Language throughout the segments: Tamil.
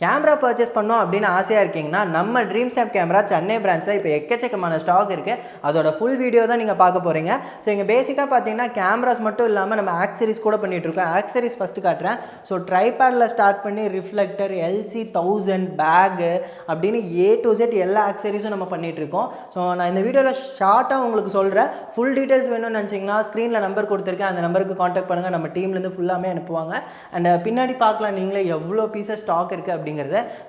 கேமரா பர்ச்சேஸ் பண்ணோம் அப்படின்னு ஆசையாக இருக்கீங்கன்னா நம்ம ட்ரீம் ஸ்னாப் கேமரா சென்னை பிரான்ச்சில் இப்போ எக்கச்சக்கமான ஸ்டாக் இருக்குது. அதோட ஃபுல் வீடியோ தான் நீங்கள் பார்க்க போகிறீங்க. ஸோ இங்கே பேசிக்காக பார்த்தீங்கன்னா கேமராஸ் மட்டும் இல்லாமல் நம்ம ஆக்சரிஸ் கூட பண்ணிகிட்ருக்கோம். ஆக்சரிஸ் ஃபஸ்ட்டு காட்டுறேன். ஸோ ட்ரைபேடில் ஸ்டார்ட் பண்ணி ரிஃப்ளெக்டர், LC1000 பேகு அப்படின்னு A to Z எல்லா ஆக்சரிஸும் நம்ம பண்ணிகிட்ருக்கோம். ஸோ நான் இந்த வீடியோவில் ஷார்ட்டாக உங்களுக்கு சொல்கிறேன். ஃபுல் டீட்டெயில்ஸ் வேணும்னு நினச்சிங்கன்னா ஸ்க்ரீனில் நம்பர் கொடுத்துருக்கேன். அந்த நம்பருக்கு காண்டாக்ட் பண்ணுங்கள். நம்ம டீம்லேருந்து ஃபுல்லாமே அனுப்புவாங்க. அண்ட் பின்னாடி பார்க்கலாம் நீங்களே எவ்வளோ பீஸஸ் ஸ்டாக் இருக்குது அப்படிங்கிறத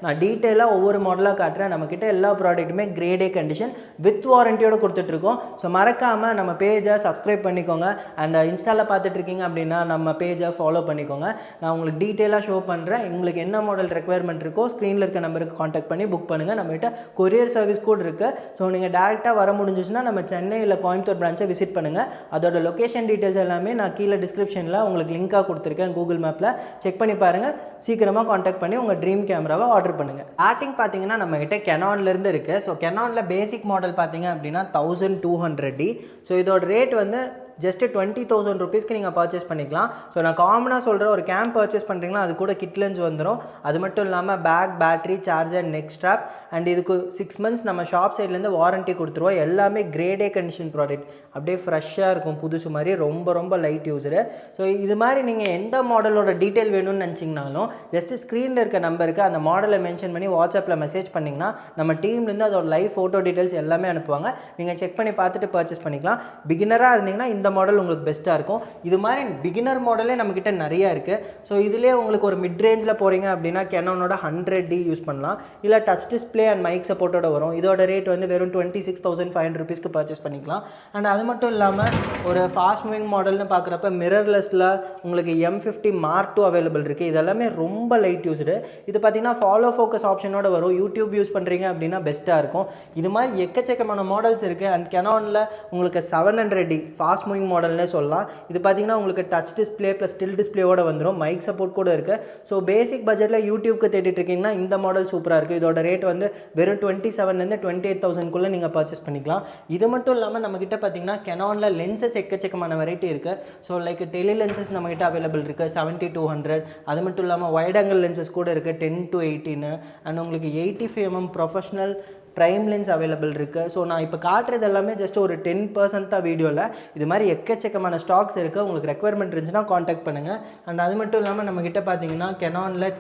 நான் டீட்டெயிலாக ஒவ்வொரு மாடலாக காட்டுறேன். நம்மக்கிட்ட எல்லா ப்ராடக்ட்டுமே கிரேட் A கண்டிஷன் வித் வாரண்டியோடு கொடுத்துட்ருக்கோம். ஸோ மறக்காமல் நம்ம பேஜை சப்ஸ்கிரைப் பண்ணிக்கோங்க. அண்ட் இன்ஸ்டாவில் பார்த்துட்ருக்கீங்க அப்படின்னா நம்ம பேஜை ஃபாலோ பண்ணிக்கோங்க. நான் உங்களுக்கு டீட்டெயிலாக ஷோ பண்ணுறேன். உங்களுக்கு என்ன மாடல் ரெக்குயர்மெண்ட் இருக்கோ ஸ்க்ரீனில் இருக்க நம்பருக்கு காண்டாக்ட் பண்ணி புக் பண்ணுங்கள். நம்மகிட்ட கொரியர் சர்வீஸ் கூட இருக்குது. ஸோ நீங்கள் டேரெக்டாக வர முடிஞ்சிச்சுன்னா நம்ம சென்னை இல்லை கோயம்புத்தூர் பிரான்ச்சை விசிட் பண்ணுங்கள். அதோட லொக்கேஷன் டீட்டெயில்ஸ் எல்லாமே நான் கீழே டிஸ்கிரிப்ஷனில் உங்களுக்கு லிங்காக கொடுத்துருக்கேன். கூகுள் மேப்பில் செக் பண்ணி பாருங்கள். சீக்கிரமாக காண்டாக்ட் பண்ணி உங்கள் ட்ரீம் கேமராவை ஆர்டர் பண்ணுங்கள். ஸ்டார்டிங் பார்த்தீங்கன்னா நம்மகிட்ட கெனான்லேருந்து இருக்குது. ஸோ கெனானில் பேசிக் மாடல் பார்த்தீங்க அப்படின்னா 1200D. ஸோ இதோட ரேட் வந்து ஜஸ்ட்டு 20,000 ருபீஸ்க்கு நீங்கள் பர்ச்சேஸ் பண்ணிக்கலாம். ஸோ நான் காமனாக சொல்கிறேன், ஒரு கேம் பர்ச்சேஸ் பண்ணுறீங்கன்னா அது கூட கிட் லென்ஸ் வந்துடும். அது மட்டும் இல்லாமல் bag, battery, charger, neck strap and இதுக்கு 6 months நம்ம ஷாப் சைட்லேருந்து வாரண்ட்டி கொடுத்துருவோம். எல்லாமே கிரேட் A கண்டிஷன் ப்ராடக்ட். அப்படியே ஃப்ரெஷ்ஷாக இருக்கும், புதுசு மாதிரி. ரொம்ப ரொம்ப லைட் யூஸரு. ஸோ இது மாதிரி நீங்கள் எந்த மாடலோட டீட்டெயில் வேணும்னு நினச்சிங்கனாலும் ஜஸ்ட்டு ஸ்க்ரீனில் இருக்க நம்பருக்கு அந்த மாடலை மென்ஷன் பண்ணி வாட்ஸ்அப்பில் மெசேஜ் பண்ணிங்கன்னா நம்ம டீம்லேருந்து அதோட லைவ் ஃபோட்டோ டீட்டெயில்ஸ் எல்லாமே அனுப்புவாங்க. நீங்கள் செக் பண்ணி பார்த்துட்டு பர்ச்சேஸ் பண்ணிக்கலாம். பிகினராக இருந்தீங்கன்னா இந்த மாடல் உங்களுக்கு பெஸ்ட்டாக இருக்கும். இது மாதிரி பிகினர் மாடலே நம்மக்கிட்ட நிறையா இருக்குது. ஸோ இதிலே உங்களுக்கு ஒரு மிட் ரேஞ்சில் போகிறீங்க அப்படின்னா கெனானோட 100D யூஸ் பண்ணலாம். இல்லை டச் டிஸ்பிளே அண்ட் மைக் சப்போர்ட்டோட வரும். இதோட ரேட் வந்து வெறும் 26,500 ருபீஸ்க்கு பர்ச்சேஸ் பண்ணிக்கலாம். அண்ட் அது மட்டும் இல்லாமல் ஒரு ஃபாஸ்ட் மூவிங் மாடல்னு பார்க்குறப்ப மிரர்லெஸில் உங்களுக்கு M50 Mark II அவைலபிள் இருக்குது. இதெல்லாமே ரொம்ப லைட் யூஸ்டு. இது பார்த்திங்கன்னா ஃபாலோ ஃபோக்கஸ் ஆப்ஷனோட வரும். யூடியூப் யூஸ் பண்ணுறீங்க அப்படின்னா பெஸ்ட்டாக இருக்கும். இது மாதிரி எக்கச்சக்கமான மாடல்ஸ் இருக்குது. அண்ட் கெனானில் உங்களுக்கு 700D ஃபாஸ்ட் மூவிங் மாடல்னே சொல்லலாம். இது பார்த்தீங்கன்னா உங்களுக்கு டச் டிஸ்பிளே ப்ளஸ் ஸ்டில் டிஸ்பிளேவோட வந்துடும். மைக் சப்போர்ட் கூட இருக்குது. ஸோ பேசிக் பட்ஜெட்டில் யூடியூப்க்கு தேடிட்டு இருக்கீங்கன்னா இந்த மாடல் சூப்பராக இருக்குது. இதோட ரேட் வந்து வெறும் 27,000 28,000 நீங்கள் பர்ச்சேஸ் பண்ணிக்கலாம். இது மட்டும் இல்லாமல் நம்மக்கிட்ட பார்த்தீங்கன்னா கெனானில் லென்சஸ் எக்கச்சக்கமான வெரைட்டி இருக்குது. ஸோ லைக் டெலி லென்சஸ் நம்மக்கிட்ட அவைலபிள் இருக்குது 70-200. அது மட்டும் இல்லாமல் வைட் ஆங்கிள் லென்சஸ் கூட இருக்குது 10-18. அண்ட் உங்களுக்கு 85mm professional prime lens available இருக்குது. ஸோ நான் இப்போ காட்டுறது எல்லாமே ஜஸ்ட் ஒரு 10% தான் வீடியோவில். இது மாதிரி எக்கச்சக்கமான ஸ்டாக்ஸ் இருக்குது. உங்களுக்கு ரெக்குயர்மெண்ட் இருந்துச்சுன்னா காண்டாக்ட் பண்ணுங்கள். அண்ட் அது மட்டும் இல்லாமல் நம்மக்கிட்ட பார்த்தீங்கன்னா கெனானில்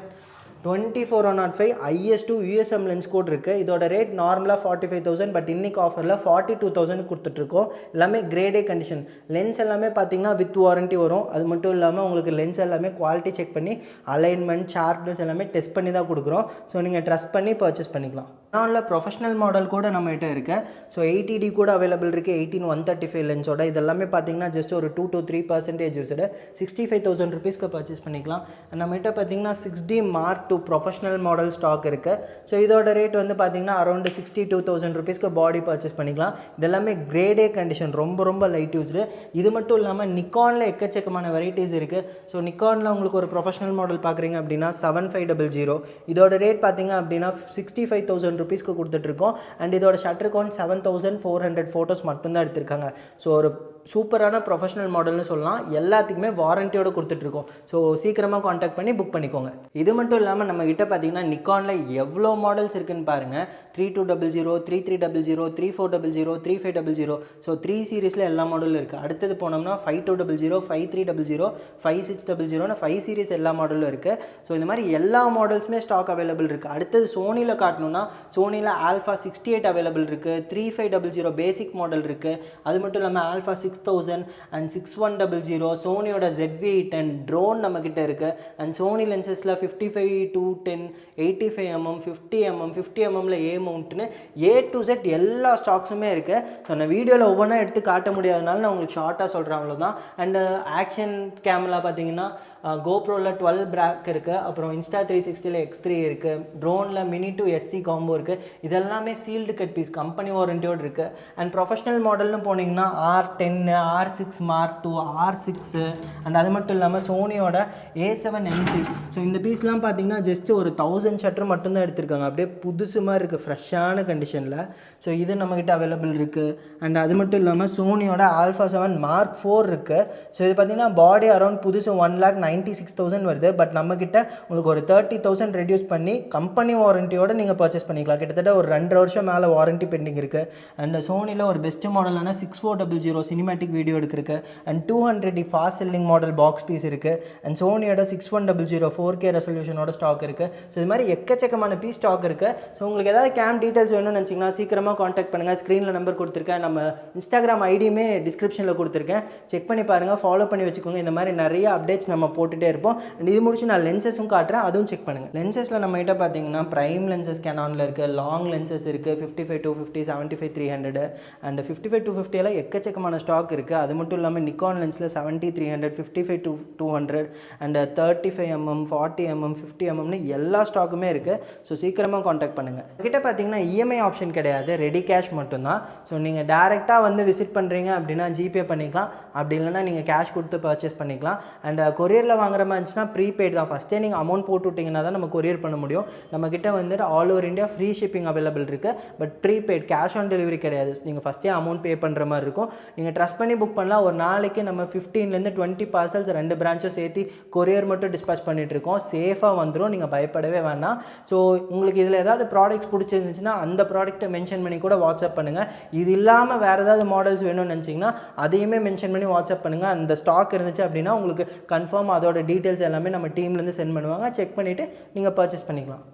24-105 IS2 USM லென்ஸ் கோட் இருக்குது. இதோட ரேட் நார்மலாக 45,000. பட் இன்றைக்கி ஆஃபரில் 42,000 கொடுத்துட்ருக்கோம். எல்லாமே கிரேட் A கண்டிஷன். லென்ஸ் எல்லாமே பார்த்தீங்கன்னா வித் வாரண்ட்டி வரும். அது மட்டும் இல்லாமல் உங்களுக்கு லென்ஸ் எல்லாமே குவாலிட்டி செக் பண்ணி அலைன்மெண்ட், ஷார்ப்னஸ் எல்லாமே டெஸ்ட் பண்ணி தான் கொடுக்குறோம். ஸோ நீங்கள் ட்ரஸ்ட் பண்ணி பர்ச்சேஸ் பண்ணிக்கலாம். கெனானில் ப்ரொஃபஷனல் மாடல் கூட நம்மகிட்ட இருக்குது. ஸோ 80D கூட அவைலபிள் இருக்குது. 18-135 லென்ஸோட. இதெல்லாமே பார்த்தீங்கன்னா ஜஸ்ட் ஒரு 2-3% யூஸோட 65,000 ருபீஸ்க்கு பர்ச்சேஸ் பண்ணிக்கலாம். நம்மகிட்ட பார்த்தீங்கன்னா 6D Mark II professional model stock இருக்குது. ஸோ இதோட ரேட் வந்து பார்த்தீங்கன்னா அரௌண்ட் 62,000 ருபீஸ்க்கு பாடி பர்ச்சேஸ் பண்ணிக்கலாம். இதெல்லாமே கிரேட் A கண்டிஷன். ரொம்ப ரொம்ப லைட் யூஸ்டு. இது மட்டும் இல்லாமல் நிக்கானில் எக்கச்சக்கமான வெரைட்டிஸ் இருக்குது. ஸோ நிக்கானில் உங்களுக்கு ஒரு ப்ரொஃபஷனல் மாடல் பார்க்குறீங்க அப்படின்னா 7500. இதோட ரேட் பார்த்தீங்க அப்படின்னா 65,000 ருபீஸ்க்கு கொடுத்துட்ருக்கோம். அண்ட் இதோட ஷட்டர் கவுண்ட் 7,400 ஃபோட்டோஸ் மட்டும்தான் எடுத்திருக்காங்க. ஸோ ஒரு சூப்பரான ப்ரொஃபஷனல் மாடல்னு சொல்லலாம். எல்லாத்துக்குமே வாரண்டியோடு கொடுத்துட்ருக்கோம். ஸோ சீக்கிரமாக காண்டாக்ட் பண்ணி புக் பண்ணிக்கோங்க. இது மட்டும் இல்லாமல் நம்மக்கிட்ட பார்த்தீங்கன்னா நிக்கானில் எவ்வளோ மாடல்ஸ் இருக்குதுன்னு பாருங்கள். 3200, 3300, 3400, 3500. ஸோ 3 சீரீஸில் எல்லா மாடலும் இருக்குது. அடுத்தது போனோம்னா 5200, 5300, 5600, 5 சீரீஸ் எல்லா மாடலும் இருக்குது. ஸோ இந்த மாதிரி எல்லா மாடல்ஸுமே ஸ்டாக் அவைலபிள் இருக்குது. அடுத்தது சோனியில் காட்டணும்னா சோனியில் ஆல்ஃபா 68 அவைலபிள் இருக்குது. 3500 பேசிக் மாடல் இருக்குது. அது மட்டும் இல்லாமல் ஆல்ஃபா 6000 அண்ட் 6100. சோனியோட ZV-10 ட்ரோன் நம்மக்கிட்ட இருக்குது. அண்ட் சோனி லென்சஸில் 55-10, 85mm, 50mm, 50mmல A மவுண்ட்னு A to Z எல்லா ஸ்டாக்ஸுமே இருக்குது. ஸோ நான் வீடியோவில் ஒவ்வொன்றா எடுத்து காட்ட முடியாதனால நான் உங்களுக்கு ஷார்ட்டாக சொல்கிறேன், அவ்வளோதான். அண்டு ஆக்ஷன் கேமரா பார்த்தீங்கன்னா கோப்ரோவில் 12 பிராக் இருக்குது. அப்புறம் Insta 360ல் X3 இருக்குது. ட்ரோனில் மினி to SC காம்போ இருக்குது. இதெல்லாமே சீல்டு கட் பீஸ், கம்பெனி வாரண்டியோடு இருக்குது. அண்ட் ப்ரொஃபஷனல் மாடல்னு போனீங்கன்னா R10, R6 Mark II, R6 and அது மட்டும் இல்லாமல் சோனியோட A7M3. ஸோ இந்த பீஸ்லாம் பார்த்தீங்கன்னா ஜஸ்ட் ஒரு 1000 ஷட்டர் மட்டும்தான் எடுத்திருக்காங்க. அப்படியே புதுசு மாதிரி இருக்குது, ஃப்ரெஷ்ஷான கண்டிஷனில். ஸோ இது நம்மக்கிட்ட அவைலபிள் இருக்குது. அண்ட் அது மட்டும் இல்லாமல் சோனியோட ஆல்ஃபா 7 Mark IV இருக்குது. ஸோ இது பார்த்தீங்கன்னா பாடி அரௌண்ட் புதுசு 1,90,000 96,000 வருது. பட் நம்மக்கிட்ட உங்களுக்கு ஒரு 30,000 ரெடியூஸ் பண்ணி கம்பெனி வாரண்டியோடு நீங்கள் பர்ச்சேஸ் பண்ணிக்கலாம். கிட்டத்தட்ட ஒரு 2.5 வருஷம் மேலே வாரண்ட்டி பெண்டிங் இருக்குது. அண்ட் சோனியில் ஒரு பெஸ்ட் மாடலான 6400 சினிமேட்டிக் வீடியோ எடுக்கிறதுக்கு and 200D fast selling model box piece இருக்குது. அண்ட் சோனியோட 6100 4K ரெசல்யூஷனோட ஸ்டாக் இருக்குது. ஸோ இது மாதிரி எக்கச்சக்கமான பீஸ் ஸ்டாக் இருக்குது. ஸோ உங்களுக்கு ஏதாவது கேம் டீட்டெயில்ஸ் வேணும்னு நினச்சிங்கன்னா சீக்கிரமாக காண்டாக்ட் பண்ணுங்கள். ஸ்க்ரீனில் நம்பர் கொடுத்துருக்கேன். நம்ம இன்ஸ்டாகிராம் ஐடியுமே டிஸ்கிரிப்ஷனில் கொடுத்துருக்கேன். செக் பண்ணி பாருங்கள், ஃபாலோ பண்ணி வச்சுக்கோங்க. இந்த மாதிரி நிறைய அப்டேட்ஸ் நம்ம போட்டுகிட்டே இருப்போம். அண்ட் இது முடிச்சு நான் லென்சஸும் காட்டுறேன், அதுவும் செக் பண்ணுங்கள். லென்சஸில் நம்மகிட்ட பார்த்தீங்கன்னா ப்ரைம் லென்சஸ் கேனானில் இருக்குது, லாங் லென்சஸ் இருக்குது, 55-250, 75-300 அண்ட் 55-250 எக்கச்சக்கமான ஸ்டாக் இருக்குது. அது மட்டும் இல்லாமல் Nikon லென்ஸில் 70-300, 55-200 and 35mm, 40mm, 50mm எல்லா ஸ்டாக்குமே இருக்குது. ஸோ சீக்கிரமாக காண்டாக்ட் பண்ணுங்கள். கிட்ட பார்த்தீங்கன்னா இஎம்ஐ ஆப்ஷன் கிடையாது, ரெடி கேஷ் மட்டும்தான். ஸோ நீங்கள் டேரெக்டாக வந்து விசிட் பண்ணுறீங்க அப்படின்னா ஜிபே பண்ணிக்கலாம், அப்படி இல்லைனா நீங்கள் கேஷ் கொடுத்து பர்ச்சேஸ் பண்ணிக்கலாம். அண்ட் கொரியரில் வாங்குற மாதிரி இருந்துச்சுன்னா ப்ரீபெய்ட் தான். ஃபஸ்ட்டே நீங்கள் அமௌண்ட் போட்டு விட்டிங்கன்னா தான் நம்ம கொரியர் பண்ண முடியும். நம்மக்கிட்ட வந்துட்டு all over India free shipping available இருக்குது. But prepaid, cash on delivery கிடையாது. நீங்கள் ஃபஸ்ட்டே அமௌண்ட் பே பண்ணுற மாதிரி இருக்கும். நீங்கள் ட்ரஸ்ட் பண்ணி புக் பண்ணலாம். ஒரு நாளைக்கு நம்ம 15 to 20 பார்சல்ஸ் 2 பிரான்ச்சும் சேர்த்து கொரியர் மட்டும் டிஸ்பேச் பண்ணிகிட்ருக்கோம். சேஃபாக வந்துடும், நீங்கள் பயப்படவே வேண்டாம். ஸோ உங்களுக்கு இதில் ஏதாவது ப்ராடக்ட்ஸ் பிடிச்சிருந்துச்சுன்னா அந்த ப்ராடக்ட்டை மென்ஷன் பண்ணி கூட வாட்ஸ்அப் பண்ணுங்கள். இது இல்லாமல் வேறு ஏதாவது மாடல்ஸ் வேணும்னு நினச்சிங்கன்னா அதையுமே மென்ஷன் பண்ணி வாட்ஸ்அப் பண்ணுங்கள். அந்த ஸ்டாக் இருந்துச்சு அப்படின்னா உங்களுக்கு கன்ஃபார்ம் அதோட டீட்டெயில்ஸ் எல்லாமே நம்ம டீம்லேருந்து சென்ட் பண்ணுவாங்க. செக் பண்ணிவிட்டு நீங்கள் பர்ச்சேஸ் பண்ணிக்கலாம்.